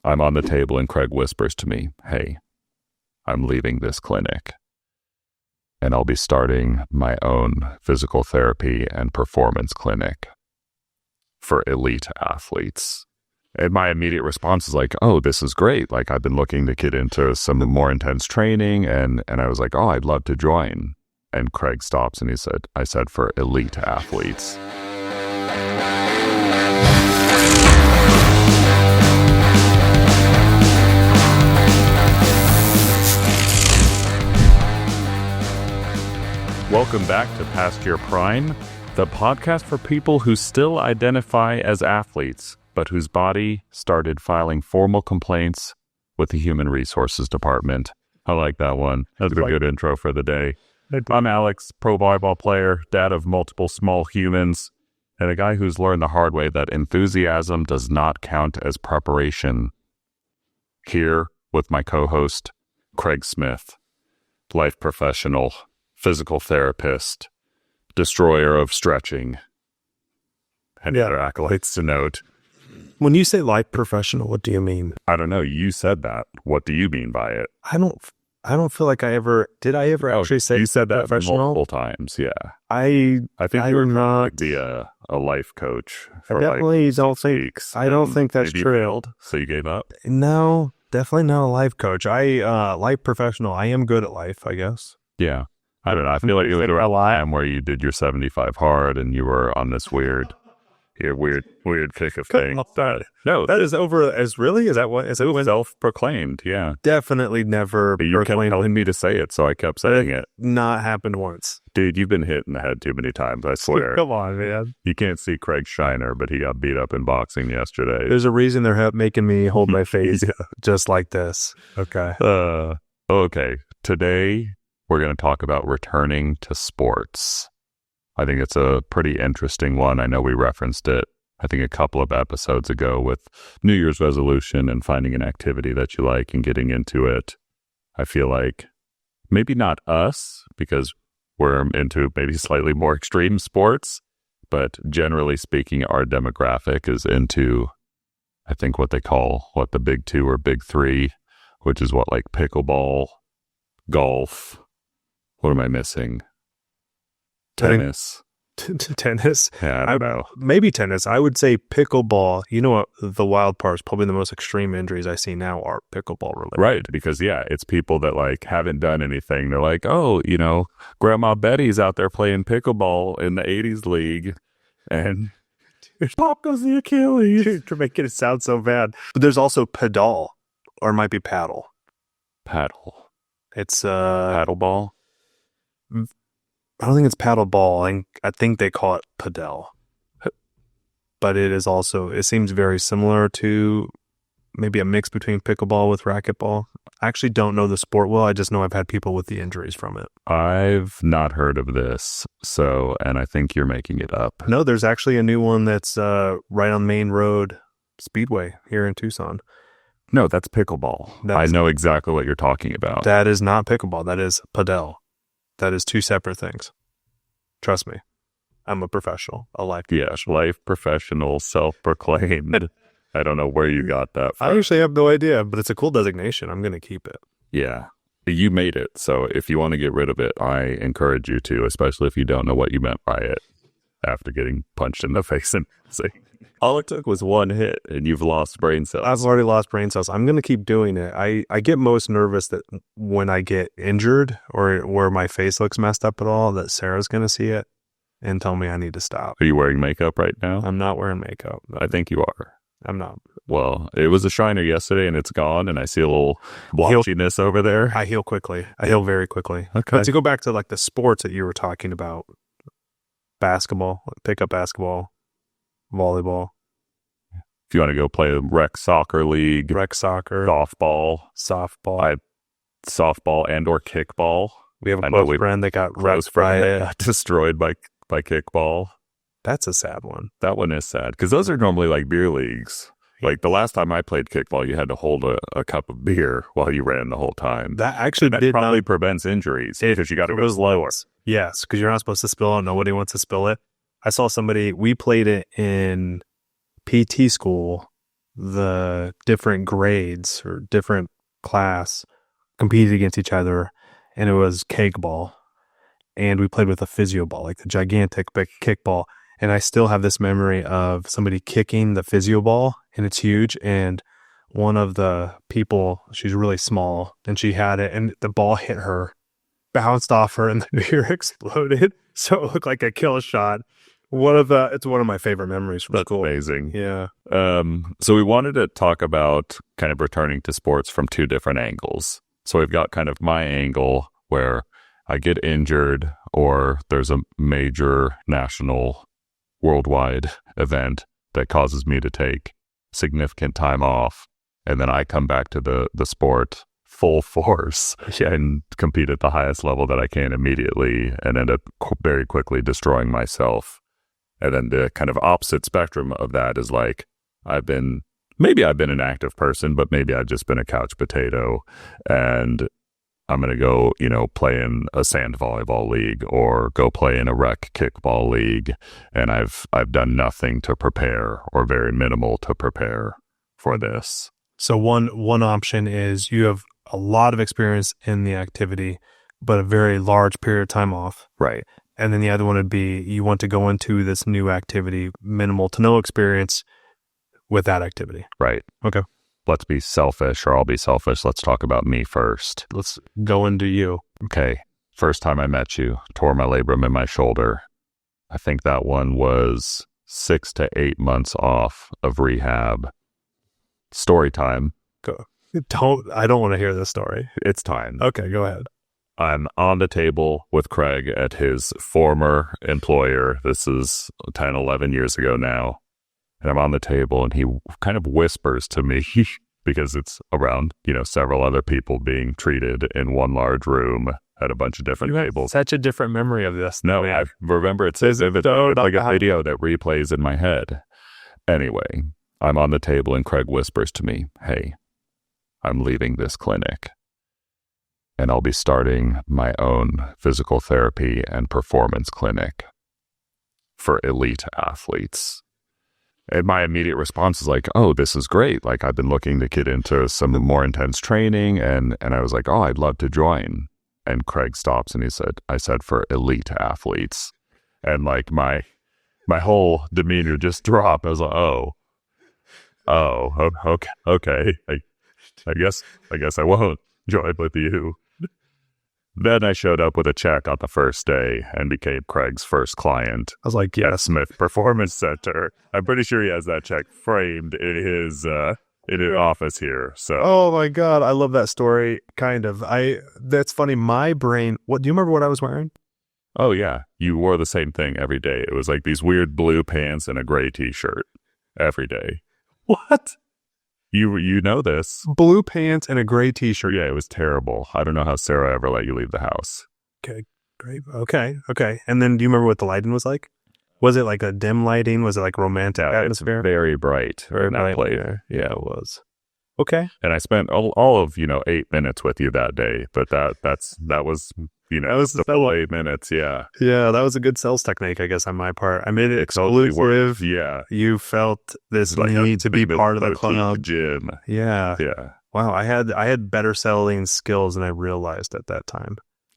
I'm on the table and Craig whispers to me, "Hey, I'm leaving this clinic and I'll be starting my own physical therapy and performance clinic for elite athletes." And my immediate response is like, "Oh, this is great. Like, I've been looking to get into some more intense training." And I was like, "Oh, I'd love to join." And Craig stops and I said, "For elite athletes." Welcome back to Past Your Prime, the podcast for people who still identify as athletes, but whose body started filing formal complaints with the Human Resources Department. I like that one. That's a good intro for the day. I'm Alex, pro volleyball player, dad of multiple small humans, and a guy who's learned the hard way that enthusiasm does not count as preparation. Here with my co-host, Craig Smith, life professional, physical therapist, destroyer of stretching, and other accolades to note. When you say life professional, what do you mean? I don't know. You said that. What do you mean by it? I don't feel like I ever actually say you said that professional multiple times. Yeah, I think you were not be a life coach. For definitely don't think. weeks, I don't think that's true. So you gave up? No, definitely not a life coach. Life professional. I am good at life, I guess. Yeah. I don't know. I feel like you were a time where you did your 75 hard and you were on this weird kick of thing. No, that is over as really? Is that what? Is it self-proclaimed? Yeah. Definitely never. But you kept telling me to say it, so I kept saying it. Not happened once. Dude, you've been hit in the head too many times, I swear. Come on, man. You can't see Craig Shiner, but he got beat up in boxing yesterday. There's a reason they're making me hold my face just like this. Okay. Okay. Today, we're going to talk about returning to sports. I think it's a pretty interesting one. I know we referenced it, I think, a couple of episodes ago with New Year's resolution and finding an activity that you like and getting into it. I feel like maybe not us, because we're into maybe slightly more extreme sports, but generally speaking, our demographic is into, I think, what they call the big two or big three, which is like pickleball, golf. What am I missing? Tennis. Tennis? Yeah, I don't know. Maybe tennis. I would say pickleball. You know what? The wild part is probably the most extreme injuries I see now are pickleball related. Right, because it's people that like haven't done anything. They're like, "Oh, Grandma Betty's out there playing pickleball in the 80s league, and pop goes the Achilles." To make it sound so bad. But there's also padel, or it might be paddle. Paddle. It's paddle ball. I don't think it's paddle ball. I think they call it padel. But it seems very similar to maybe a mix between pickleball with racquetball. I actually don't know the sport well. I just know I've had people with the injuries from it. I've not heard of this, and I think you're making it up. No, there's actually a new one that's right on Main Road Speedway here in Tucson. No, that's pickleball. I know exactly what you're talking about. That is not pickleball. That is padel. That is two separate things. Trust me. I'm a professional, a life professional. Life professional, self-proclaimed. I don't know where you got that from. I actually have no idea, but it's a cool designation. I'm going to keep it. Yeah. You made it. So if you want to get rid of it, I encourage you to, especially if you don't know what you meant by it after getting punched in the face and saying, all it took was one hit and you've lost brain cells. I've already lost brain cells. I'm going to keep doing it. I get most nervous that when I get injured or where my face looks messed up at all, that Sarah's going to see it and tell me I need to stop. Are you wearing makeup right now? I'm not wearing makeup. I think you are. I'm not. Well, it was a shiner yesterday and it's gone and I see a little blotchiness over there. I heal quickly. I heal very quickly. Okay. But to go back to like the sports that you were talking about, basketball, pick up basketball, volleyball. If you want to go play rec soccer league, softball, softball and or kickball. We have a close friend that got destroyed by kickball. That's a sad one. That one is sad because those are normally like beer leagues. Like the last time I played kickball, you had to hold a cup of beer while you ran the whole time. That actually probably prevents injuries because you got to go slower. Yes, because you're not supposed to spill it. Nobody wants to spill it. I saw somebody. We played it in PT school the different grades or different class competed against each other, and it was cake ball. And we played with a physio ball, like the gigantic big kickball. And I still have this memory of somebody kicking the physio ball, and it's huge. And one of the people, she's really small, and she had it, and the ball hit her, bounced off her, and the ear exploded. So it looked like a kill shot. It's one of my favorite memories from school. Amazing. Yeah. So we wanted to talk about kind of returning to sports from two different angles. So we've got kind of my angle where I get injured or there's a major national worldwide event that causes me to take significant time off. And then I come back to the sport full force and compete at the highest level that I can immediately and end up very quickly destroying myself. And then the kind of opposite spectrum of that is like, maybe I've been an active person, but maybe I've just been a couch potato and I'm going to go, play in a sand volleyball league or go play in a rec kickball league. And I've done nothing to prepare or very minimal to prepare for this. So one option is you have a lot of experience in the activity, but a very large period of time off. Right. And then the other one would be you want to go into this new activity, minimal to no experience with that activity. Right. Okay. Let's be selfish, or I'll be selfish. Let's talk about me first. Let's go into you. Okay. First time I met you, tore my labrum in my shoulder. I think that one was 6 to 8 months off of rehab. Story time. Go. I don't want to hear this story. It's time. Okay, go ahead. I'm on the table with Craig at his former employer. This is 10, 11 years ago now. And I'm on the table and he kind of whispers to me because it's around, several other people being treated in one large room at a bunch of different tables. Such a different memory of this. No, I remember it's as if it's like a video that replays in my head. Anyway, I'm on the table and Craig whispers to me, "Hey, I'm leaving this clinic and I'll be starting my own physical therapy and performance clinic for elite athletes." And my immediate response is like, "Oh, this is great. Like, I've been looking to get into some more intense training." And I was like, "Oh, I'd love to join." And Craig stops and I said, "For elite athletes." And like my whole demeanor just dropped. I was like, okay. I guess I won't join with you. Then I showed up with a check on the first day and became Craig's first client. I was like, at Smith Performance Center. I'm pretty sure he has that check framed in his office here. So. Oh my God, I love that story. Kind of. That's funny. My brain. What do you remember? What I was wearing? Oh yeah, you wore the same thing every day. It was like these weird blue pants and a gray T-shirt every day. What? You know this. Blue pants and a gray T-shirt. Yeah, it was terrible. I don't know how Sarah ever let you leave the house. Okay, great. Okay. And then do you remember what the lighting was like? Was it like a dim lighting? Was it like romantic atmosphere? It's very bright. Very bright. Yeah, it was. Okay. And I spent all of 8 minutes with you that day, but that was the full 8 minutes. Yeah. Yeah, that was a good sales technique, I guess, on my part. I made it exclusive. Yeah. You felt this need to be part of the club. Gym. Yeah. Yeah. Wow, I had better selling skills than I realized at that time.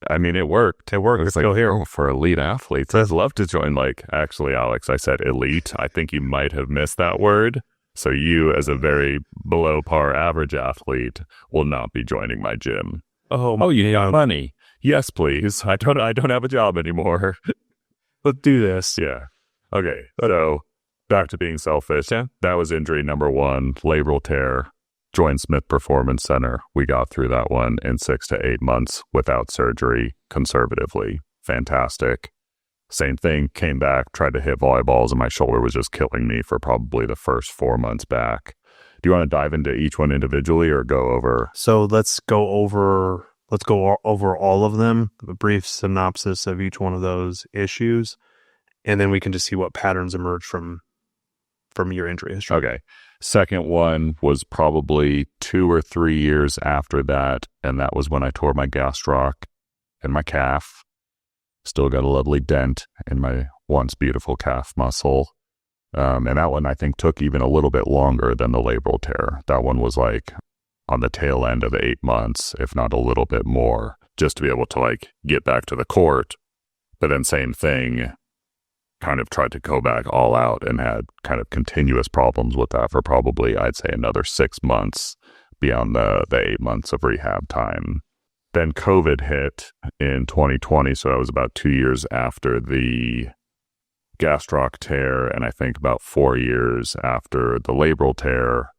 I mean, it worked. It worked. It's like, go here. For elite athletes, I'd love to join. Actually, Alex, I said elite. I think you might have missed that word. So you, as a very below par average athlete, will not be joining my gym. Oh, you need money. Yes, please. I don't have a job anymore. Let's do this. Yeah. Okay. So back to being selfish. Yeah. That was injury number 1, labral tear. Joined Smith Performance Center. We got through that one in 6 to 8 months without surgery, conservatively. Fantastic. Same thing, came back, tried to hit volleyballs, and my shoulder was just killing me for probably the first 4 months back. Do you want to dive into each one individually or go over? So let's go over all of them, a brief synopsis of each one of those issues, and then we can just see what patterns emerge from your injury history. Okay. Second one was probably 2 or 3 years after that, and that was when I tore my gastroc and my calf. Still got a lovely dent in my once beautiful calf muscle. And that one I think took even a little bit longer than the labral tear. That one was like on the tail end of 8 months, if not a little bit more, just to be able to like get back to the court. But then same thing, kind of tried to go back all out and had kind of continuous problems with that for probably, I'd say, another 6 months beyond the 8 months of rehab time. Then COVID hit in 2020, so that was about 2 years after the gastroc tear, and I think about 4 years after the labral tear,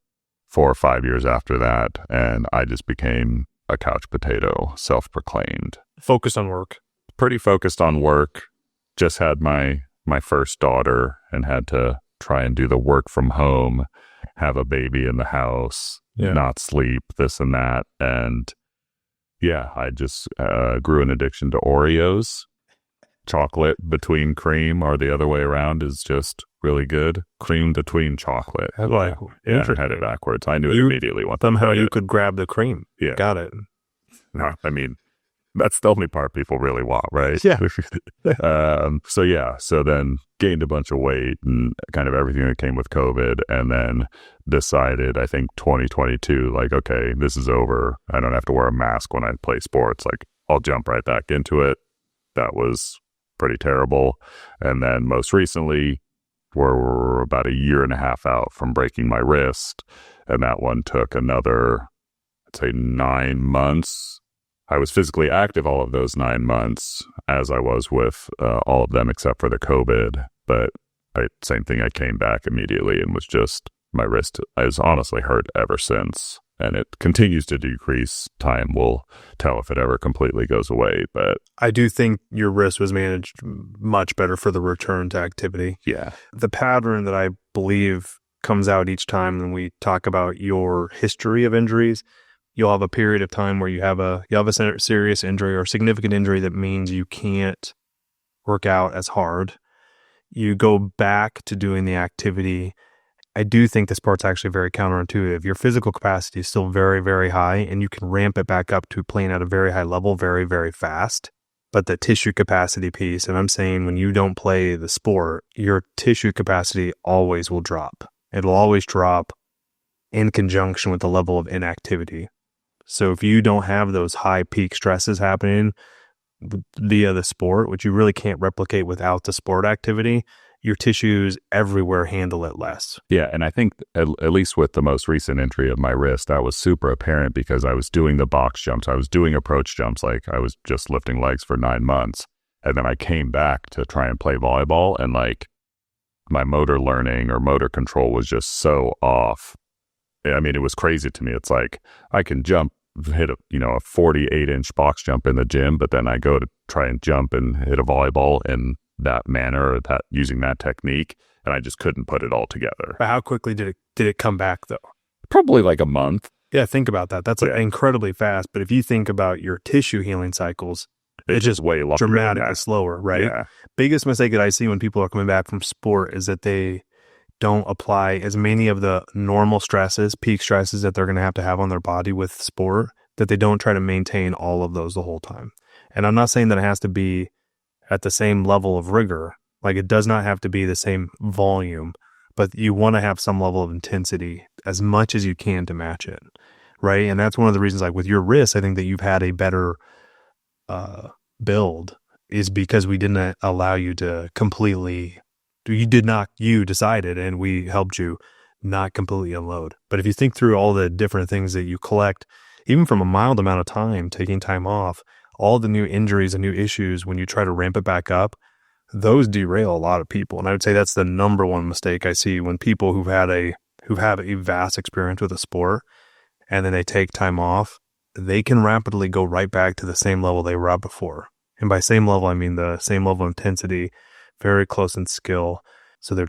4 or 5 years after that, and I just became a couch potato, self-proclaimed. Focused on work. Pretty focused on work. Just had my first daughter and had to try and do the work from home, have a baby in the house, not sleep, this and that. And yeah, I just grew an addiction to Oreos. Chocolate between cream, or the other way around, is just really good. Cream between chocolate. Like, yeah, I had it backwards. I knew it immediately. Somehow you could grab the cream. Yeah. Got it. No, I mean, that's the only part people really want, right? Yeah. So then gained a bunch of weight and kind of everything that came with COVID, and then decided, I think 2022, like, okay, this is over. I don't have to wear a mask when I play sports. Like, I'll jump right back into it. That was pretty terrible. And then most recently, we're about 1.5 years out from breaking my wrist, and that one took another, I'd say, 9 months. I was physically active all of those 9 months, as I was with all of them except for the COVID. But same thing, I came back immediately and was just, my wrist has honestly hurt ever since. And it continues to decrease. Time will tell if it ever completely goes away. But I do think your wrist was managed much better for the return to activity. Yeah. The pattern that I believe comes out each time when we talk about your history of injuries, you'll have a period of time where you have a serious injury or significant injury that means you can't work out as hard. You go back to doing the activity. I do think this part's actually very counterintuitive. Your physical capacity is still very, very high, and you can ramp it back up to playing at a very high level very, very fast. But the tissue capacity piece, and I'm saying when you don't play the sport, your tissue capacity always will drop. It'll always drop in conjunction with the level of inactivity. So if you don't have those high peak stresses happening via the sport, which you really can't replicate without the sport activity, your tissues everywhere handle it less. Yeah, and I think at least with the most recent injury of my wrist, that was super apparent because I was doing the box jumps. I was doing approach jumps, like I was just lifting legs for 9 months. And then I came back to try and play volleyball, and like my motor learning or motor control was just so off. I mean, it was crazy to me. It's like I can hit a 48-inch box jump in the gym, but then I go to try and jump and hit a volleyball in that manner, or that using that technique, and I just couldn't put it all together. But how quickly did it come back though? Probably like a month. Yeah, think about that. That's incredibly fast. But if you think about your tissue healing cycles, it's just way longer, dramatically slower, right? Yeah. Biggest mistake that I see when people are coming back from sport is that they don't apply as many of the normal stresses, peak stresses that they're going to have on their body with sport, that they don't try to maintain all of those the whole time. And I'm not saying that it has to be at the same level of rigor. Like, it does not have to be the same volume, but you want to have some level of intensity as much as you can to match it, right? And that's one of the reasons, like with your wrist, I think that you've had a better build is because we didn't allow you to completely, you decided and we helped you not completely unload. But if you think through all the different things that you collect, even from a mild amount of time, taking time off, all the new injuries and new issues, when you try to ramp it back up, those derail a lot of people. And I would say that's the number one mistake I see when people who have a vast experience with a sport and then they take time off, they can rapidly go right back to the same level they were at before. And by same level, I mean the same level of intensity, very close in skill. So they're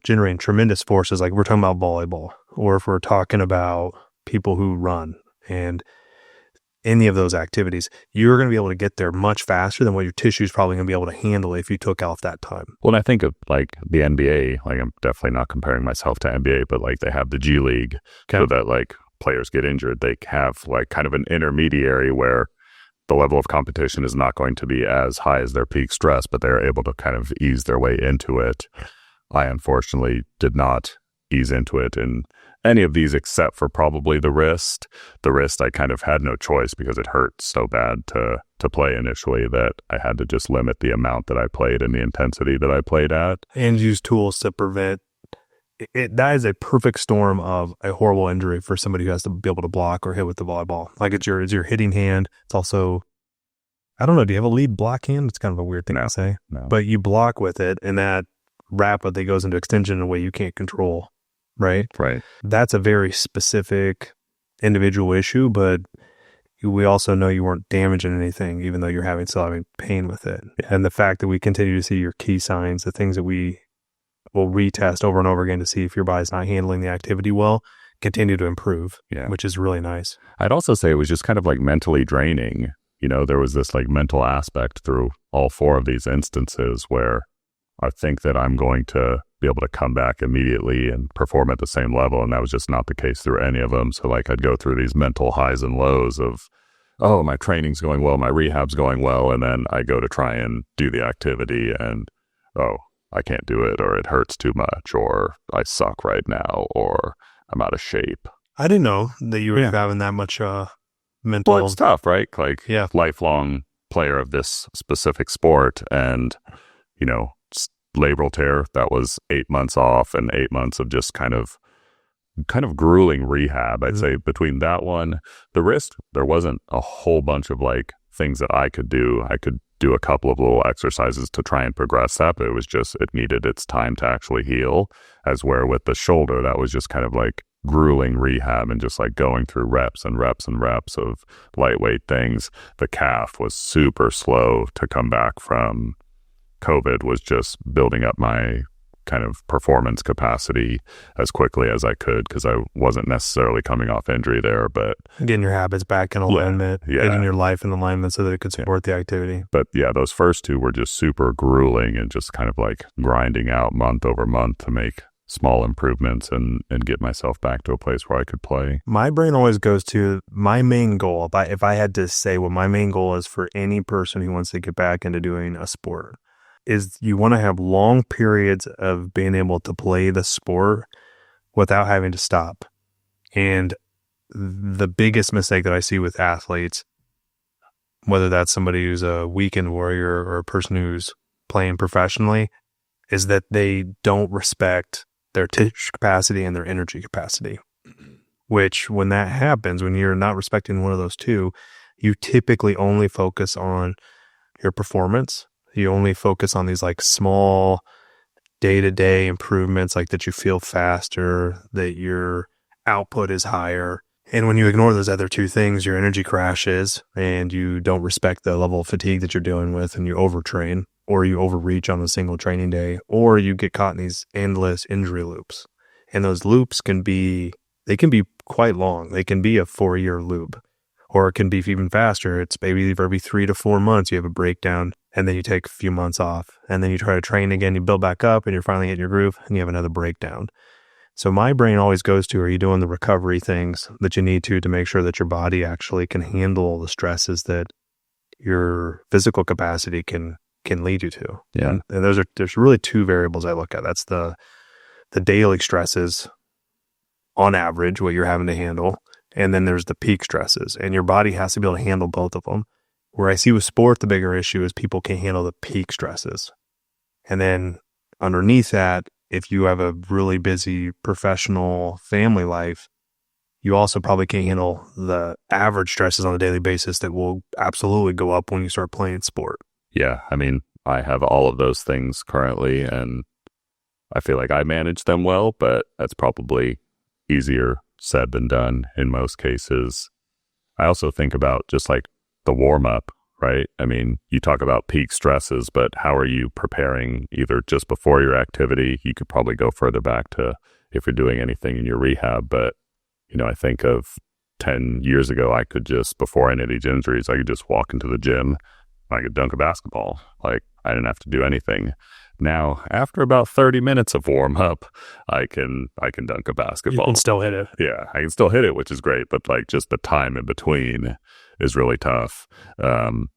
generating tremendous forces. Like we're talking about volleyball, or if we're talking about people who run and any of those activities, you're going to be able to get there much faster than what your tissue is probably going to be able to handle if you took off that time. Well, and I think of like the NBA, like I'm definitely not comparing myself to NBA, but like they have the G League so that like players get injured. They have like kind of an intermediary where the level of competition is not going to be as high as their peak stress, but they're able to kind of ease their way into it. I unfortunately did not ease into it in any of these except for probably the wrist. The wrist, I kind of had no choice because it hurt so bad to play initially that I had to just limit the amount that I played and the intensity that I played at. And use tools to prevent it. That is a perfect storm of a horrible injury for somebody who has to be able to block or hit with the volleyball. Like it's your hitting hand. It's also, I don't know, do you have a lead block hand? It's kind of a weird thing to say. No. But you block with it, and that rapidly goes into extension in a way you can't control, right? Right. That's a very specific individual issue, but we also know you weren't damaging anything, even though you're still having pain with it. And the fact that we continue to see your key signs, the things that we will retest over and over again to see if your body's not handling the activity well, continue to improve, which is really nice. I'd also say it was just kind of like mentally draining. You know, there was this like mental aspect through all 4 of these instances where I think that I'm going to be able to come back immediately and perform at the same level. And that was just not the case through any of them. So like I'd go through these mental highs and lows of, oh, my training's going well, my rehab's going well. And then I go to try and do the activity and, oh, I can't do it, or it hurts too much, or I suck right now, or I'm out of shape. I didn't know that you were having that much mental. Well, it's tough, right? Like, yeah, lifelong player of this specific sport, and, you know, labral tear, that was 8 months off and 8 months of just kind of grueling rehab. I'd say between that one, the wrist, there wasn't a whole bunch of like things that I could do. I could do a couple of little exercises to try and progress that, but it was just, it needed its time to actually heal. As where with the shoulder, that was just kind of like grueling rehab and just like going through reps and reps and reps of lightweight things. The calf was super slow to come back from. COVID was just building up my kind of performance capacity as quickly as I could, because I wasn't necessarily coming off injury there, but getting your habits back in alignment, getting your life in alignment so that it could support the activity. But yeah, those first 2 were just super grueling and just kind of like grinding out month over month to make small improvements and get myself back to a place where I could play. My brain always goes to my main goal. If I had to say what my main goal is for any person who wants to get back into doing a sport, is you want to have long periods of being able to play the sport without having to stop. And the biggest mistake that I see with athletes, whether that's somebody who's a weekend warrior or a person who's playing professionally, is that they don't respect their tissue capacity and their energy capacity. Which, when that happens, when you're not respecting one of those two, you typically only focus on your performance. You only focus on these like small day-to-day improvements, like that you feel faster, that your output is higher. And when you ignore those other 2 things, your energy crashes and you don't respect the level of fatigue that you're dealing with, and you overtrain, or you overreach on a single training day, or you get caught in these endless injury loops. And those loops can be quite long. They can be a 4-year loop, or it can be even faster. It's maybe every 3 to 4 months you have a breakdown, and then you take a few months off, and then you try to train again, you build back up, and you're finally hitting your groove, and you have another breakdown. So my brain always goes to, are you doing the recovery things that you need to make sure that your body actually can handle the stresses that your physical capacity can lead you to? Yeah. And there's really 2 variables I look at. That's the daily stresses on average, what you're having to handle. And then there's the peak stresses, and your body has to be able to handle both of them. Where I see with sport, the bigger issue is people can't handle the peak stresses. And then underneath that, if you have a really busy professional family life, you also probably can't handle the average stresses on a daily basis that will absolutely go up when you start playing sport. Yeah. I mean, I have all of those things currently, and I feel like I manage them well, but that's probably easier said than done in most cases. I also think about just like the warm up, right? I mean, you talk about peak stresses, but how are you preparing either just before your activity? You could probably go further back to if you're doing anything in your rehab, but you know, I think of 10 years ago, I could just, before any of these injuries, I could just walk into the gym, I could dunk a basketball. Like, I didn't have to do anything. Now, after about 30 minutes of warm up, I can dunk a basketball. You can still hit it. Yeah, I can still hit it, which is great, but like just the time in between is really tough. And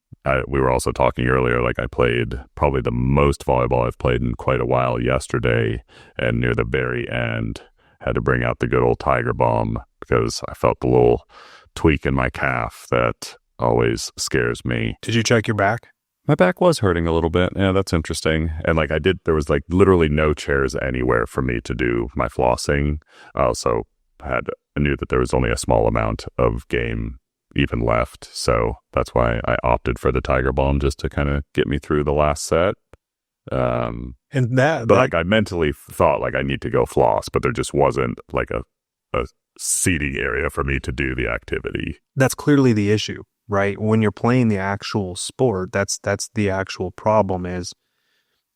we were also talking earlier, like I played probably the most volleyball I've played in quite a while yesterday, and near the very end had to bring out the good old Tiger Balm because I felt the little tweak in my calf that always scares me. Did you check your back? My back was hurting a little bit. Yeah, that's interesting. And like there was like literally no chairs anywhere for me to do my flossing. I also I knew that there was only a small amount of game even left. So that's why I opted for the Tiger Balm, just to kind of get me through the last set. And but like I mentally thought like I need to go floss, but there just wasn't like a seating area for me to do the activity. That's clearly the issue, right? When you're playing the actual sport, that's the actual problem is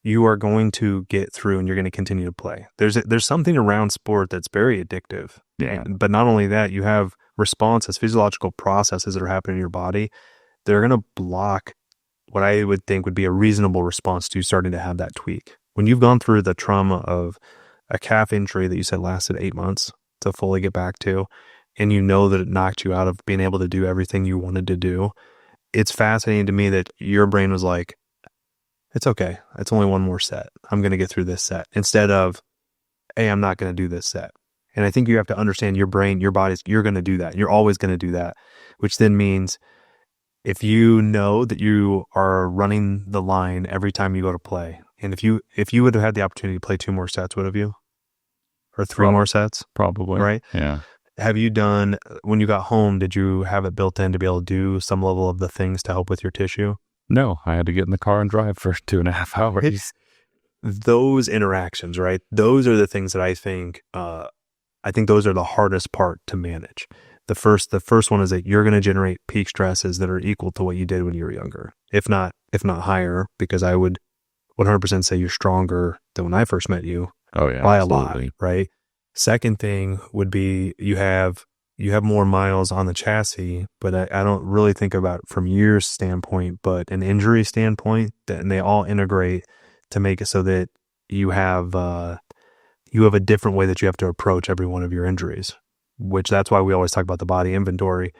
you are going to get through and you're going to continue to play. There's something around sport that's very addictive. Yeah. But not only that, you have responses, physiological processes that are happening in your body. They're going to block what I would think would be a reasonable response to starting to have that tweak. When you've gone through the trauma of a calf injury that you said lasted 8 months to fully get back to, and you know that it knocked you out of being able to do everything you wanted to do, it's fascinating to me that your brain was like, it's okay. It's only one more set. I'm going to get through this set. Instead of, hey, I'm not going to do this set. And I think you have to understand your brain, your body, you're going to do that. You're always going to do that, which then means if you know that you are running the line every time you go to play, and if you would have had the opportunity to play 2 more sets, would have you? Or 3 more sets? Probably. Right? Yeah. Have you done, when you got home, did you have it built in to be able to do some level of the things to help with your tissue? No, I had to get in the car and drive for 2.5 hours. Those interactions, right? Those are the things that I think those are the hardest part to manage. The first one is that you're going to generate peak stresses that are equal to what you did when you were younger, if not higher, because I would 100% say you're stronger than when I first met you. Oh yeah, by absolutely. a lot, right? Second thing would be you have more miles on the chassis, but I don't really think about it from your standpoint, but an injury standpoint, and they all integrate to make it so that you have a different way that you have to approach every one of your injuries, which that's why we always talk about the body inventory,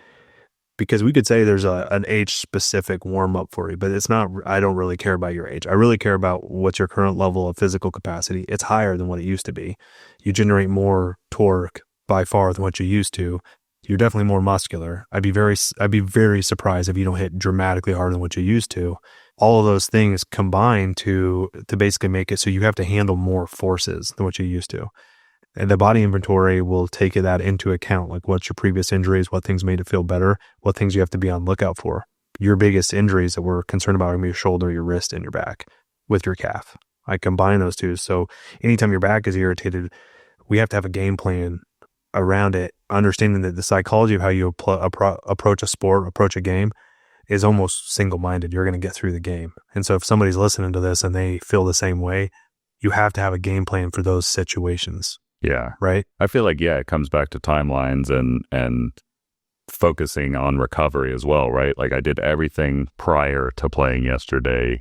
because we could say there's an age-specific warm-up for you, but it's not. I don't really care about your age. I really care about what's your current level of physical capacity. It's higher than what it used to be. You generate more torque by far than what you used to. You're definitely more muscular. I'd be very surprised if you don't hit dramatically harder than what you used to. All of those things combine to basically make it so you have to handle more forces than what you used to. And the body inventory will take that into account, like what's your previous injuries, what things made it feel better, what things you have to be on lookout for. Your biggest injuries that we're concerned about are going to be your shoulder, your wrist, and your back with your calf. I combine those two. So anytime your back is irritated, we have to have a game plan around it, understanding that the psychology of how you approach a sport, approach a game is almost single-minded. You're going to get through the game. And so if somebody's listening to this and they feel the same way, you have to have a game plan for those situations. Yeah. Right? I feel like, it comes back to timelines and focusing on recovery as well, right? Like I did everything prior to playing yesterday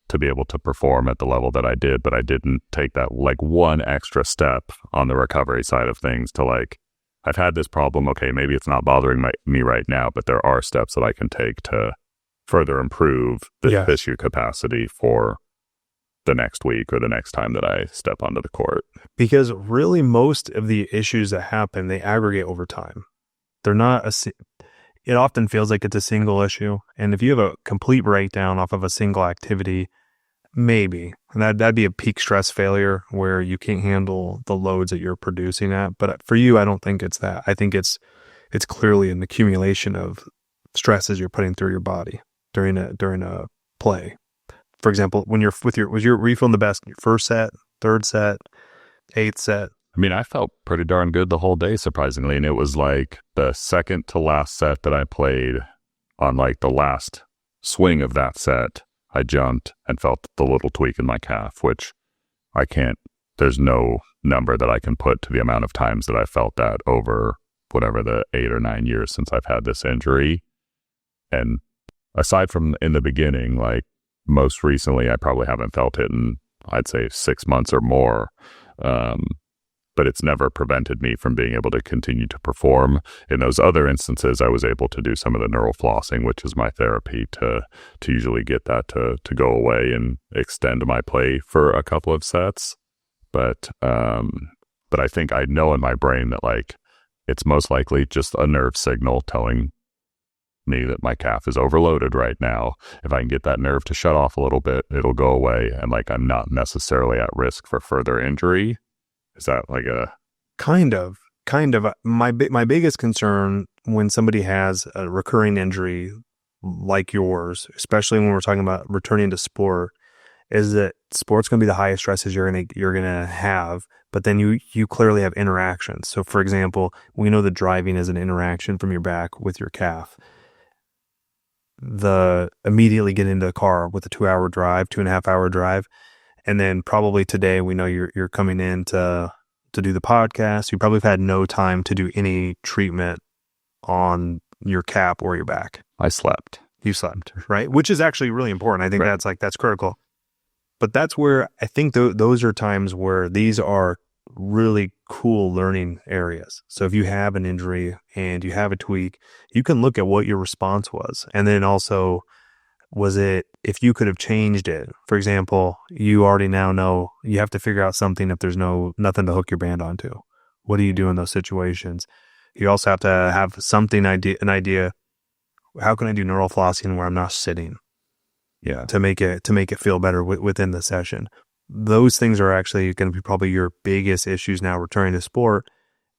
to be able to perform at the level that I did, but I didn't take that like one extra step on the recovery side of things to like, I've had this problem. Okay, maybe it's not bothering me right now, but there are steps that I can take to further improve the tissue capacity for the next week or the next time that I step onto the court. Because really most of the issues that happen, they aggregate over time. They're not it often feels like it's a single issue. And if you have a complete breakdown off of a single activity, maybe. And that'd be a peak stress failure where you can't handle the loads that you're producing at. But for you, I don't think it's that. I think it's clearly an accumulation of stresses you're putting through your body during a play. For example, when you're were you feeling the best in your first set, third set, eighth set? I mean, I felt pretty darn good the whole day, surprisingly. And it was like the second to last set that I played, on like the last swing of that set, I jumped and felt the little tweak in my calf, which there's no number that I can put to the amount of times that I felt that over whatever the 8 or 9 years since I've had this injury. And aside from in the beginning, like most recently, I probably haven't felt it in, I'd say 6 months or more. but it's never prevented me from being able to continue to perform. In those other instances, I was able to do some of the neural flossing, which is my therapy, to usually get that to go away and extend my play for a couple of sets. But I think I know in my brain that like it's most likely just a nerve signal telling me that my calf is overloaded right now. If I can get that nerve to shut off a little bit, it'll go away, and like I'm not necessarily at risk for further injury. Is that like a kind of my biggest concern when somebody has a recurring injury like yours, especially when we're talking about returning to sport, is that sport's going to be the highest stresses you're gonna have, but then you clearly have interactions. So for example, we know that driving is an interaction from your back with your calf. The immediately get into a car with a 2.5-hour drive, and then probably today we know you're coming in to do the podcast. You probably have had no time to do any treatment on your calf or your back. I slept. You slept, right? Which is actually really important. I think that's critical. But that's where I think those are times where these are really cool learning areas. So if you have an injury and you have a tweak, you can look at what your response was. And then also, was it, if you could have changed it, for example, you already now know you have to figure out something if there's nothing to hook your band onto. What do you do in those situations? You also have to have an idea. How can I do neural flossing where I'm not sitting? Yeah. To make it feel better within the session. Those things are actually going to be probably your biggest issues now returning to sport.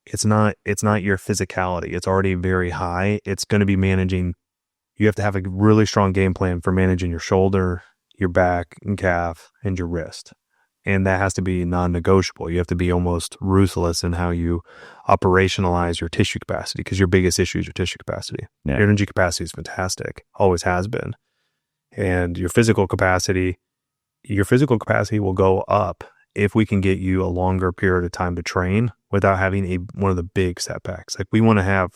It's not your physicality. It's already very high. It's going to be managing. You have to have a really strong game plan for managing your shoulder, your back and calf, and your wrist. And that has to be non-negotiable. You have to be almost ruthless in how you operationalize your tissue capacity, because your biggest issue is your tissue capacity. Yeah. Your energy capacity is fantastic. Always has been. And your physical capacity will go up if we can get you a longer period of time to train without having one of the big setbacks. Like we want to have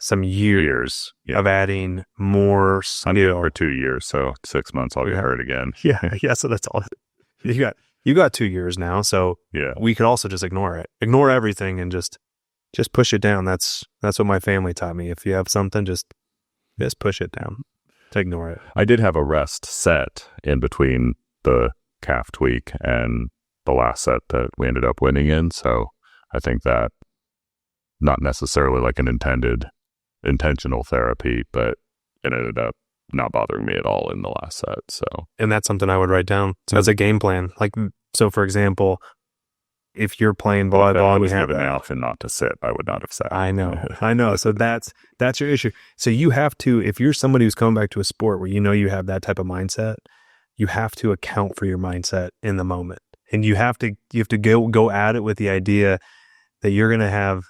some years of adding more skill. Or 2 years, so 6 months I'll get hurt again. Yeah. So that's all. You got 2 years now, so we could also just ignore it. Ignore everything and just push it down. That's what my family taught me. If you have something, just push it down. To ignore it. I did have a rest set in between the calf tweak and the last set that we ended up winning in. So I think that not necessarily like an intentional therapy, but it ended up not bothering me at all in the last set. So, and that's something I would write down as a game plan. Like, so for example, if you're playing volleyball and you have an option not to sit, I would not have sat. I know. So that's your issue. So you have to, if you're somebody who's coming back to a sport where you know you have that type of mindset, you have to account for your mindset in the moment, and you have to go at it with the idea that you're going to have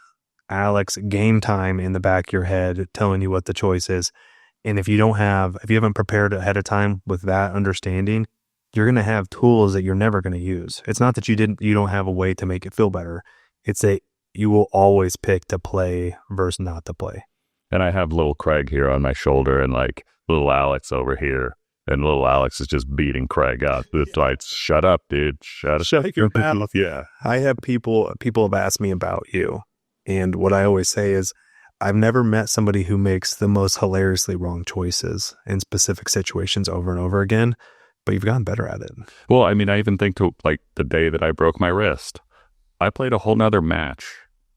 Alex game time in the back of your head telling you what the choice is. And if you haven't prepared ahead of time with that understanding, you're going to have tools that you're never going to use. It's not that you don't have a way to make it feel better. It's that you will always pick to play versus not to play. And I have little Craig here on my shoulder and like little Alex over here. And little Alex is just beating Craig up. It's like, shut up, dude. Shut your mouth. Yeah. I have people have asked me about you. And what I always say is, I've never met somebody who makes the most hilariously wrong choices in specific situations over and over again. But you've gotten better at it. Well, I mean, I even think to like the day that I broke my wrist, I played a whole nother match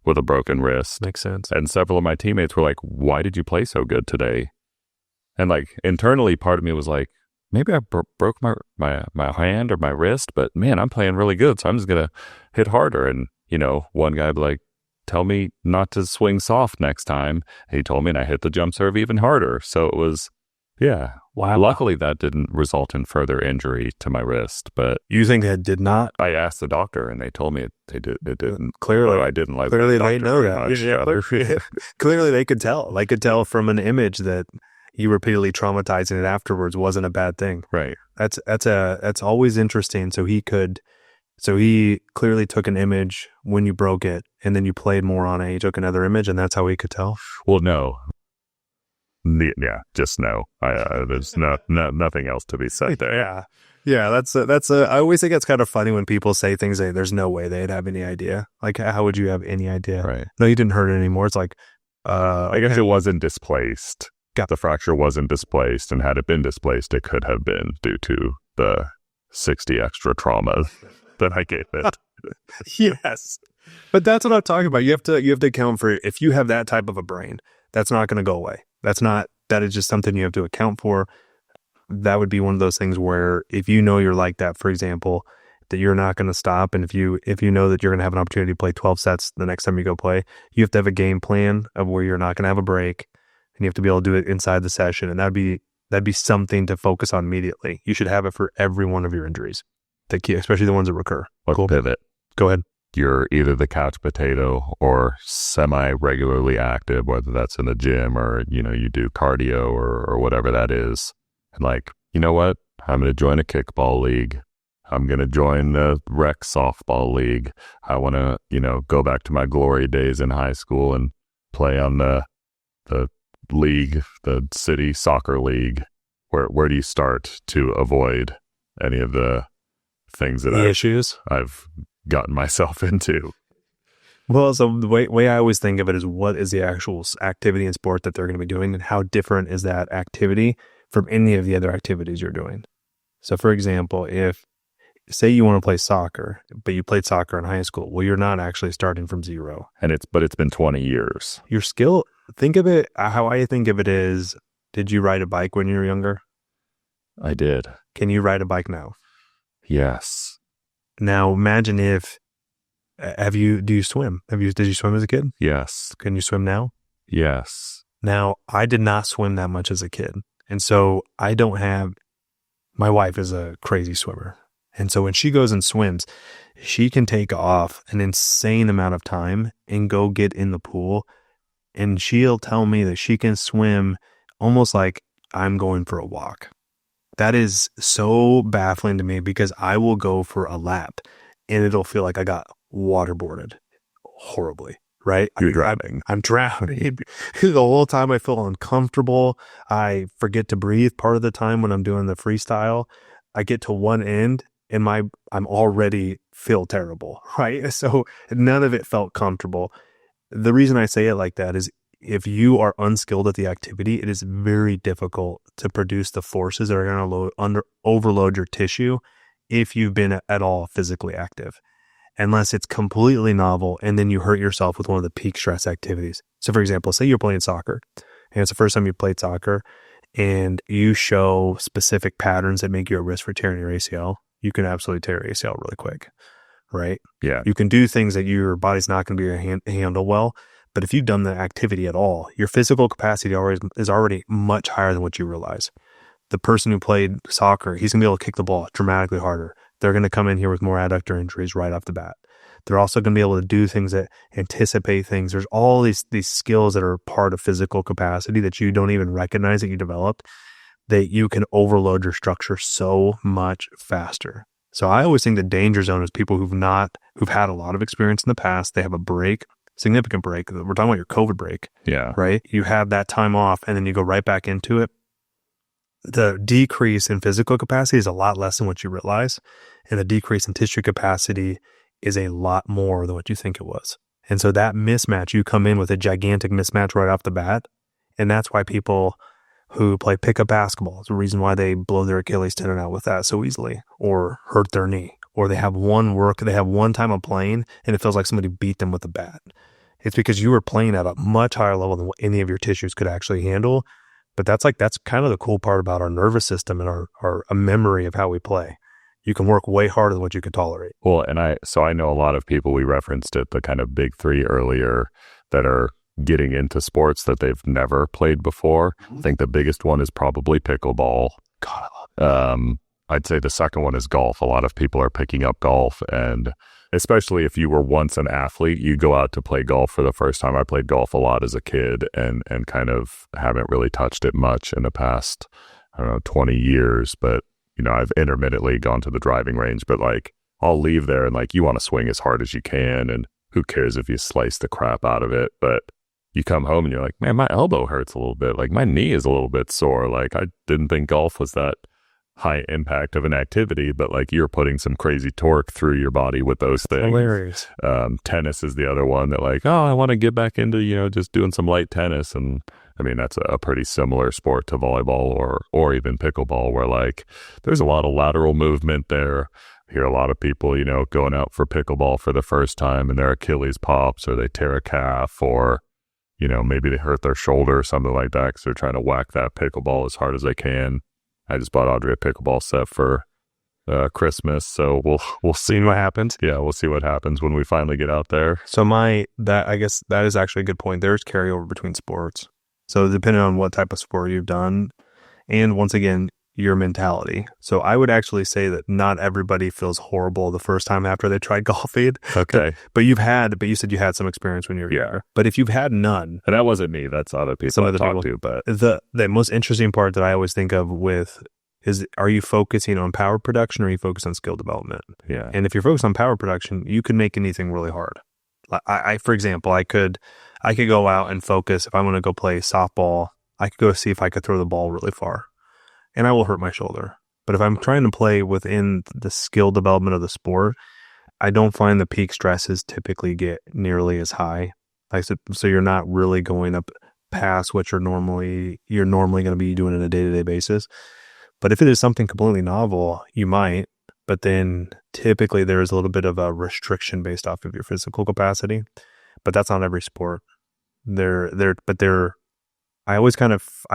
with a broken wrist. Makes sense. And several of my teammates were like, why did you play so good today? And like internally, part of me was like, maybe I broke my hand or my wrist, but man, I'm playing really good. So I'm just going to hit harder. And, one guy would be like, tell me not to swing soft next time. And he told me, and I hit the jump serve even harder. So it was, yeah. Wow. Luckily, that didn't result in further injury to my wrist. But you think that did not? I asked the doctor, and they told me it didn't. Clearly, I didn't like. Clearly, they know that. Clearly, they could tell. They could tell from an image that you repeatedly traumatizing it afterwards wasn't a bad thing. Right. That's always interesting. So he clearly took an image when you broke it, and then you played more on it. He took another image, and that's how he could tell. Well, no. Yeah, just no. There's nothing else to be said there. Yeah. Yeah, I always think it's kind of funny when people say things that there's no way they'd have any idea. Like, how would you have any idea? Right. No, you didn't hurt it anymore. It's like, I guess it wasn't displaced. Got- The fracture wasn't displaced, and had it been displaced, it could have been due to the 60 extra trauma that I gave it. Yes. But that's what I'm talking about. You have to account for, if you have that type of a brain, that's not going to go away. That is just something you have to account for. That would be one of those things where if you know you're like that, for example, that you're not going to stop. And if you know that you're going to have an opportunity to play 12 sets the next time you go play, you have to have a game plan of where you're not going to have a break, and you have to be able to do it inside the session. And that'd be something to focus on immediately. You should have it for every one of your injuries, especially the ones that recur. Cool. Pivot. Go ahead. You're either the couch potato or semi-regularly active, whether that's in the gym or, you do cardio or whatever that is. And like, you know what? I'm going to join a kickball league. I'm going to join the rec softball league. I want to, go back to my glory days in high school and play on the league, the city soccer league. Where do you start to avoid any of the things that issues I've gotten myself into? Well, so the way I always think of it is, what is the actual activity and sport that they're going to be doing, and how different is that activity from any of the other activities you're doing? So, for example, say you want to play soccer, but you played soccer in high school, well, you're not actually starting from zero. But it's been 20 years. Your skill, think of it, how I think of it is, did you ride a bike when you were younger? I did. Can you ride a bike now? Yes. Now, imagine do you swim? Did you swim as a kid? Yes. Can you swim now? Yes. Now, I did not swim that much as a kid. And so my wife is a crazy swimmer. And so when she goes and swims, she can take off an insane amount of time and go get in the pool. And she'll tell me that she can swim almost like I'm going for a walk. That is so baffling to me, because I will go for a lap and it'll feel like I got waterboarded horribly, right? You're drowning. I'm drowning. The whole time I feel uncomfortable. I forget to breathe part of the time when I'm doing the freestyle. I get to one end and I'm already feel terrible, right? So none of it felt comfortable. The reason I say it like that is, if you are unskilled at the activity, it is very difficult to produce the forces that are going to overload your tissue if you've been at all physically active, unless it's completely novel and then you hurt yourself with one of the peak stress activities. So, for example, say you're playing soccer and it's the first time you played soccer, and you show specific patterns that make you at risk for tearing your ACL. You can absolutely tear your ACL really quick, right? Yeah. You can do things that your body's not going to be able to handle well. But if you've done the activity at all, your physical capacity is already much higher than what you realize. The person who played soccer, he's going to be able to kick the ball dramatically harder. They're going to come in here with more adductor injuries right off the bat. They're also going to be able to do things that anticipate things. There's all these skills that are part of physical capacity that you don't even recognize that you developed, that you can overload your structure so much faster. So I always think the danger zone is people who've had a lot of experience in the past. They have a break. Significant break. We're talking about your COVID break. Yeah. Right? You have that time off and then you go right back into it. The decrease in physical capacity is a lot less than what you realize. And the decrease in tissue capacity is a lot more than what you think it was. And so that mismatch, you come in with a gigantic mismatch right off the bat. And that's why people who play pickup basketball, it's the reason why they blow their Achilles tendon out with that so easily, or hurt their knee, or they have one time of playing and it feels like somebody beat them with a bat. It's because you were playing at a much higher level than what any of your tissues could actually handle. But that's kind of the cool part about our nervous system and our memory of how we play. You can work way harder than what you can tolerate. Well, and I know a lot of people, we referenced it, the kind of big three earlier, that are getting into sports that they've never played before. I think the biggest one is probably pickleball. God, I love it. I'd say the second one is golf. A lot of people are picking up golf, and especially if you were once an athlete, you go out to play golf for the first time. I played golf a lot as a kid and kind of haven't really touched it much in the past, 20 years. But, I've intermittently gone to the driving range, but like I'll leave there and like you want to swing as hard as you can. And who cares if you slice the crap out of it? But you come home and you're like, man, my elbow hurts a little bit. Like my knee is a little bit sore. Like I didn't think golf was that high impact of an activity, but like you're putting some crazy torque through your body with those things. Hilarious. Tennis is the other one that like, oh, I want to get back into, just doing some light tennis. And I mean, that's a pretty similar sport to volleyball or even pickleball, where like there's a lot of lateral movement there. I hear a lot of people, going out for pickleball for the first time and their Achilles pops, or they tear a calf, or, maybe they hurt their shoulder or something like that because they're trying to whack that pickleball as hard as they can. I just bought Audrey a pickleball set for Christmas, so we'll see what happens. Yeah, we'll see what happens when we finally get out there. So I guess that is actually a good point. There's carryover between sports. So depending on what type of sport you've done, and once again, your mentality. So I would actually say that not everybody feels horrible the first time after they tried golfing. Okay. But you said you had some experience when you were younger. But if you've had none. And that wasn't me, that's other people some I other talked people, to. But the most interesting part that I always think of is, are you focusing on power production or are you focused on skill development? Yeah. And if you're focused on power production, you can make anything really hard. I for example, I could go out and focus. If I want to go play softball, I could go see if I could throw the ball really far, and I will hurt my shoulder. But if I'm trying to play within the skill development of the sport, I don't find the peak stresses typically get nearly as high. So you're not really going up past what you're normally going to be doing on a day-to-day basis. But if it is something completely novel, you might. But then typically there is a little bit of a restriction based off of your physical capacity. But that's not every sport. I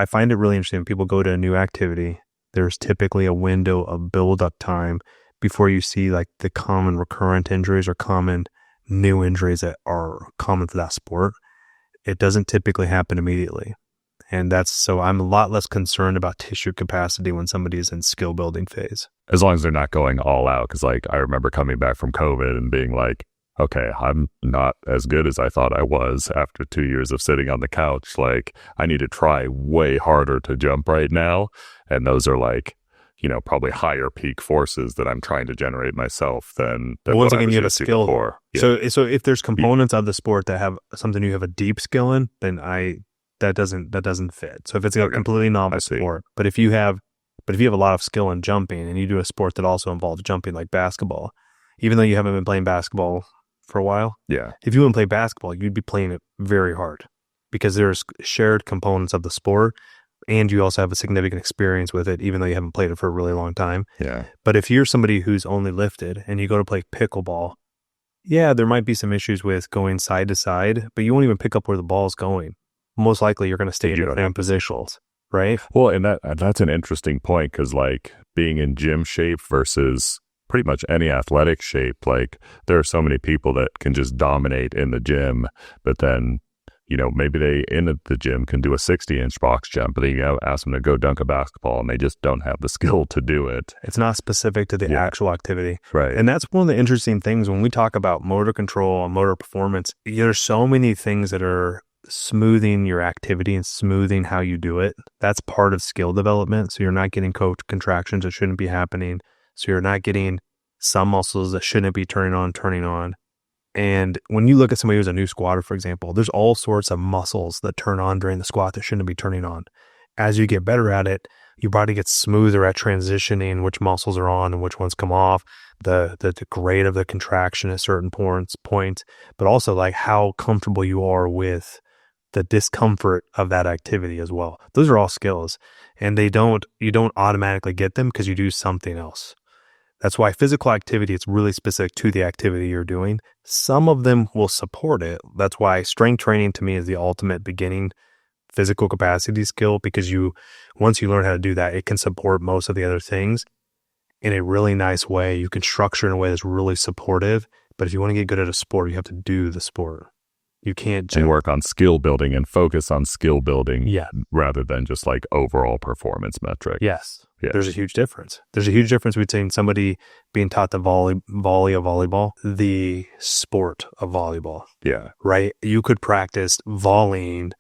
find it really interesting when people go to a new activity. There's typically a window of build-up time before you see like the common recurrent injuries or common new injuries that are common for that sport. It doesn't typically happen immediately. And so I'm a lot less concerned about tissue capacity when somebody is in skill building phase. As long as they're not going all out. Because like I remember coming back from COVID and being like, okay, I'm not as good as I thought I was after 2 years of sitting on the couch. Like I need to try way harder to jump right now. And those are like, probably higher peak forces that I'm trying to generate myself than once again, you have a skill. Before. Yeah. So if there's components of the sport that have something you have a deep skill in, then that doesn't fit. So if it's a completely novel sport, but if you have a lot of skill in jumping and you do a sport that also involves jumping like basketball, even though you haven't been playing basketball for a while, yeah, if you wouldn't play basketball, you'd be playing it very hard because there's shared components of the sport and you also have a significant experience with it, even though you haven't played it for a really long time. Yeah. But if you're somebody who's only lifted and you go to play pickleball, yeah, there might be some issues with going side to side, but you won't even pick up where the ball's going. Most likely you're going to stay in your same positions, right? Well, and that's an interesting point because like being in gym shape versus pretty much any athletic shape, like there are so many people that can just dominate in the gym, but then, maybe they in the gym can do a 60-inch box jump, but then you ask them to go dunk a basketball and they just don't have the skill to do it. It's not specific to the actual activity. Right. And that's one of the interesting things when we talk about motor control and motor performance. There's so many things that are smoothing your activity and smoothing how you do it. That's part of skill development. So you're not getting contractions that shouldn't be happening. So you're not getting some muscles that shouldn't be turning on. And when you look at somebody who's a new squatter, for example, there's all sorts of muscles that turn on during the squat that shouldn't be turning on. As you get better at it, your body gets smoother at transitioning which muscles are on and which ones come off, the grade of the contraction at certain points, but also like how comfortable you are with the discomfort of that activity as well. Those are all skills, and you don't automatically get them because you do something else. That's why physical activity, it's really specific to the activity you're doing. Some of them will support it. That's why strength training to me is the ultimate beginning physical capacity skill, because once you learn how to do that, it can support most of the other things in a really nice way. You can structure in a way that's really supportive. But if you want to get good at a sport, you have to do the sport. You can't just work on skill building and focus on skill building rather than just like overall performance metric. Yes. There's a huge difference. There's a huge difference between somebody being taught the volley of volleyball, the sport of volleyball. Yeah. Right? You could practice volleying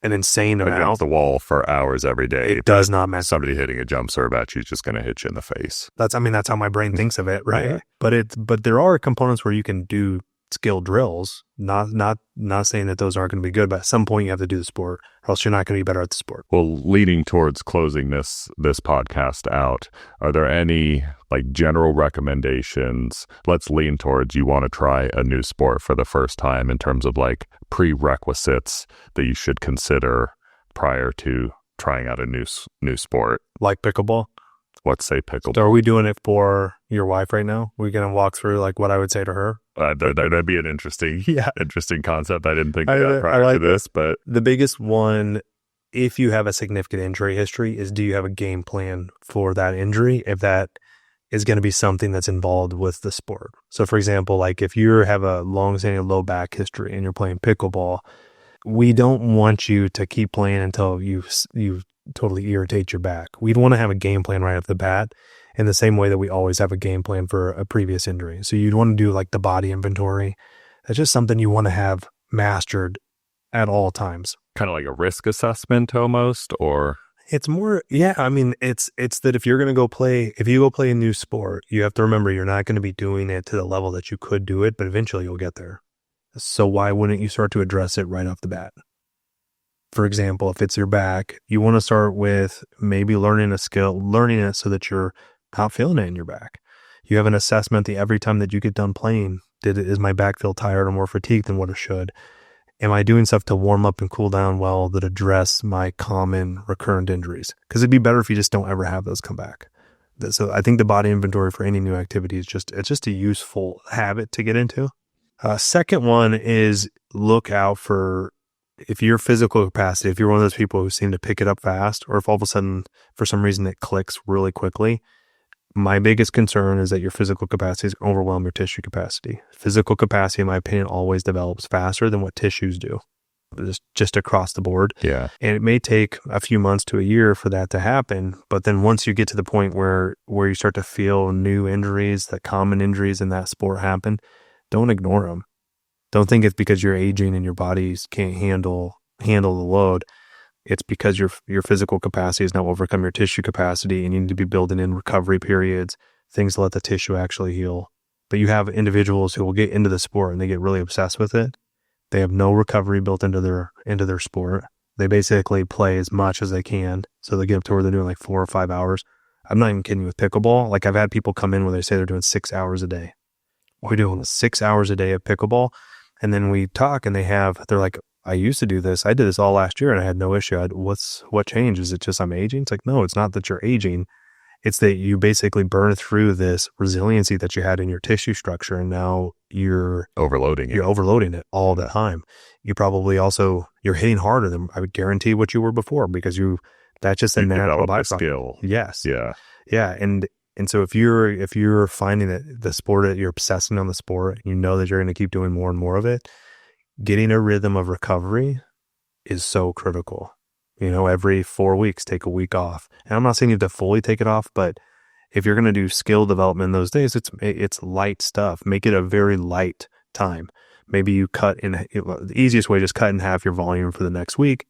an insane amount. Against the wall for hours every day. It does not matter. Somebody hitting a jump serve at you is just going to hit you in the face. That's how my brain thinks of it, right? Yeah. But there are components where you can do skill drills. Not saying that those aren't going to be good, but at some point you have to do the sport, or else you're not going to be better at the sport. Well, leading towards closing this podcast out, are there any like general recommendations? Let's lean towards you want to try a new sport for the first time in terms of like prerequisites that you should consider prior to trying out a new sport. Like pickleball? Let's say pickleball. So are we doing it for your wife right now? We're going to walk through like what I would say to her? That'd be an interesting concept. I didn't think that I like to this, but the biggest one, if you have a significant injury history, is do you have a game plan for that injury if that is going to be something that's involved with the sport? So for example, like if you have a long-standing low back history and you're playing pickleball, we don't want you to keep playing until you totally irritate your back. We'd want to have a game plan right off the bat in the same way that we always have a game plan for a previous injury. So you'd want to do like the body inventory. That's just something you want to have mastered at all times. Kind of like a risk assessment almost, or it's more, yeah. I mean, it's that if you go play a new sport, you have to remember you're not going to be doing it to the level that you could do it, but eventually you'll get there. So why wouldn't you start to address it right off the bat? For example, if it's your back, you want to start with maybe learning a skill, learning it so that you're not feeling it in your back. You have an assessment that every time that you get done playing, is my back feel tired or more fatigued than what it should? Am I doing stuff to warm up and cool down well that address my common recurrent injuries? Because it'd be better if you just don't ever have those come back. So I think the body inventory for any new activity is just a useful habit to get into. Second one is look out for, if your physical capacity, if you're one of those people who seem to pick it up fast, or if all of a sudden, for some reason, it clicks really quickly, my biggest concern is that your physical capacity is overwhelm your tissue capacity. Physical capacity, in my opinion, always develops faster than what tissues do, just across the board. Yeah. And it may take a few months to a year for that to happen. But then once you get to the point where you start to feel new injuries, the common injuries in that sport happen, don't ignore them. Don't think it's because you're aging and your bodies can't handle the load. It's because your physical capacity has now overcome your tissue capacity, and you need to be building in recovery periods, things to let the tissue actually heal. But you have individuals who will get into the sport and they get really obsessed with it. They have no recovery built into their sport. They basically play as much as they can. So they get up to where they're doing like 4 or 5 hours. I'm not even kidding with pickleball. Like I've had people come in where they say they're doing 6 hours a day. We're doing 6 hours a day of pickleball. And then we talk and they're like, I used to do this. I did this all last year and I had no issue. What changed? Is it just I'm aging? It's like, no, it's not that you're aging. It's that you basically burn through this resiliency that you had in your tissue structure. And now you're overloading it all the time. You probably also, you're hitting harder than I would guarantee what you were before, because that's just a natural byproduct. Skill. Yes. Yeah. Yeah. And so if you're finding that the sport, you're obsessing on the sport, you know that you're going to keep doing more and more of it, getting a rhythm of recovery is so critical. Every 4 weeks, take a week off. And I'm not saying you have to fully take it off, but if you're going to do skill development in those days, it's light stuff. Make it a very light time. Maybe you the easiest way, just cut in half your volume for the next week.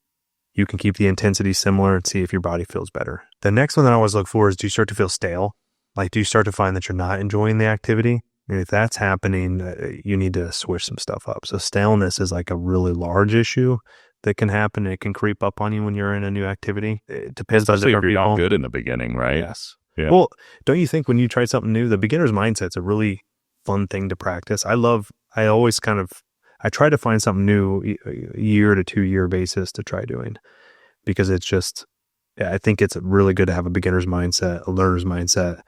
You can keep the intensity similar and see if your body feels better. The next one that I always look for is, do you start to feel stale? Like, do you start to find that you're not enjoying the activity? And if that's happening, you need to switch some stuff up. So staleness is like a really large issue that can happen. It can creep up on you when you're in a new activity. It depends on different people. You're not good in the beginning, right? Yes. Yeah. Well, don't you think when you try something new, the beginner's mindset's a really fun thing to practice? I try to find something new a year to 2 year basis to try doing, because I think it's really good to have a beginner's mindset, a learner's mindset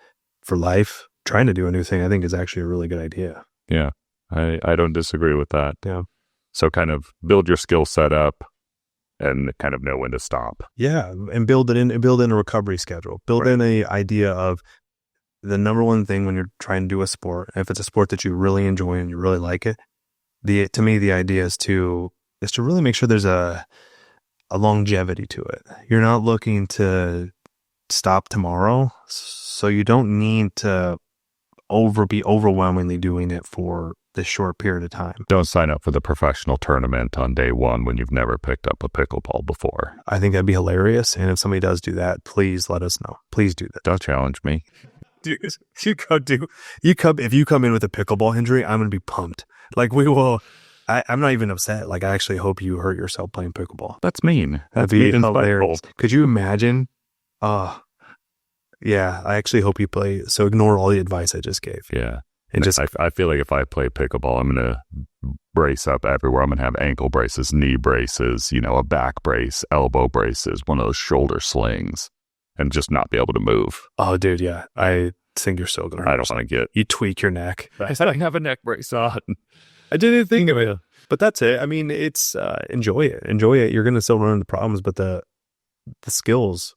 for life. Trying to do a new thing, I think, is actually a really good idea. Yeah, I don't disagree with that. Yeah. So kind of build your skill set up and kind of know when to stop. Yeah, and build in a recovery schedule. Build in a idea of the number one thing when you're trying to do a sport. If it's a sport that you really enjoy and you really like it, to me the idea is to really make sure there's a longevity to it. You're not looking to stop tomorrow, so you don't need to be overwhelmingly doing it for this short period of time. Don't sign up for the professional tournament on day one when you've never picked up a pickleball before. I think that'd be hilarious. And if somebody does do that, please let us know. Please do that. Don't challenge me. Dude, if you come in with a pickleball injury, I'm gonna be pumped. Like we will. I'm not even upset. Like I actually hope you hurt yourself playing pickleball. That's mean. That'd be hilarious. Could you imagine? Yeah. I actually hope you play. So ignore all the advice I just gave. Yeah. And just I feel like if I play pickleball, I'm going to brace up everywhere. I'm going to have ankle braces, knee braces, a back brace, elbow braces, one of those shoulder slings, and just not be able to move. Oh, dude, yeah. I think you're still going to. I don't want to You tweak your neck. I said I have a neck brace on. I didn't think of it. But that's it. I mean, it's enjoy it. Enjoy it. You're going to still run into problems, but the skills,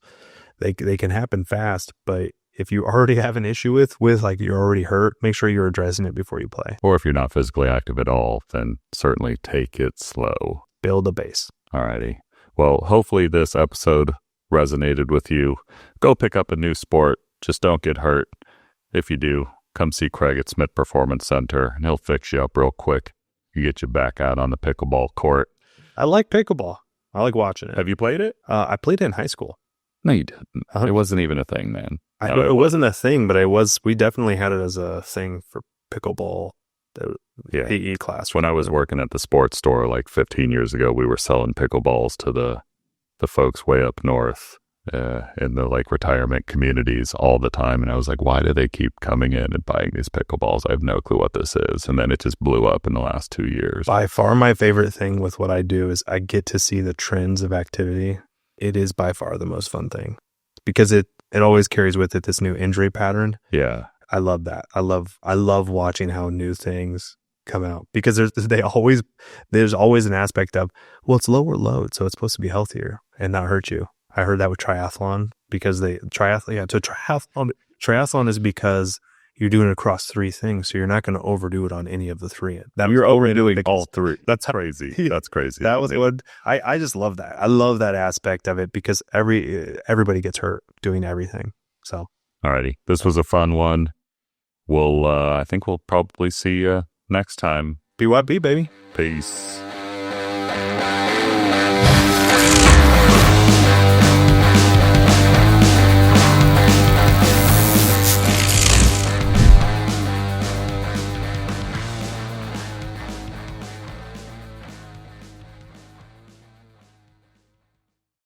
they can happen fast. But if you already have an issue with like you're already hurt, make sure you're addressing it before you play. Or if you're not physically active at all, then certainly take it slow. Build a base. Alrighty. Well, hopefully this episode resonated with you. Go pick up a new sport. Just don't get hurt. If you do, come see Craig at Smith Performance Center, and he'll fix you up real quick. You get you back out on the pickleball court. I like pickleball. I like watching it. Have you played it? I played it in high school. No, you didn't. It wasn't even a thing, man. It wasn't a thing, but we definitely had it as a thing for pickleball, the PE class. When I was working at the sports store like 15 years ago, we were selling pickleballs to the folks way up north in the like retirement communities all the time. And I was like, why do they keep coming in and buying these pickleballs? I have no clue what this is. And then it just blew up in the last 2 years. By far my favorite thing with what I do is I get to see the trends of activity. It is by far the most fun thing because it always carries with it this new injury pattern. Yeah. I love that. I love watching how new things come out because there's always an aspect of, well, it's lower load, so it's supposed to be healthier and not hurt you. I heard that with triathlon because triathlon is because you're doing it across three things, so you're not going to overdo it on any of the three. You're overdoing all three. That's crazy. That's crazy. That was what I just love that. I love that aspect of it because everybody gets hurt doing everything. So, alrighty, this was a fun one. I think we'll probably see you next time. BYB, baby. Peace.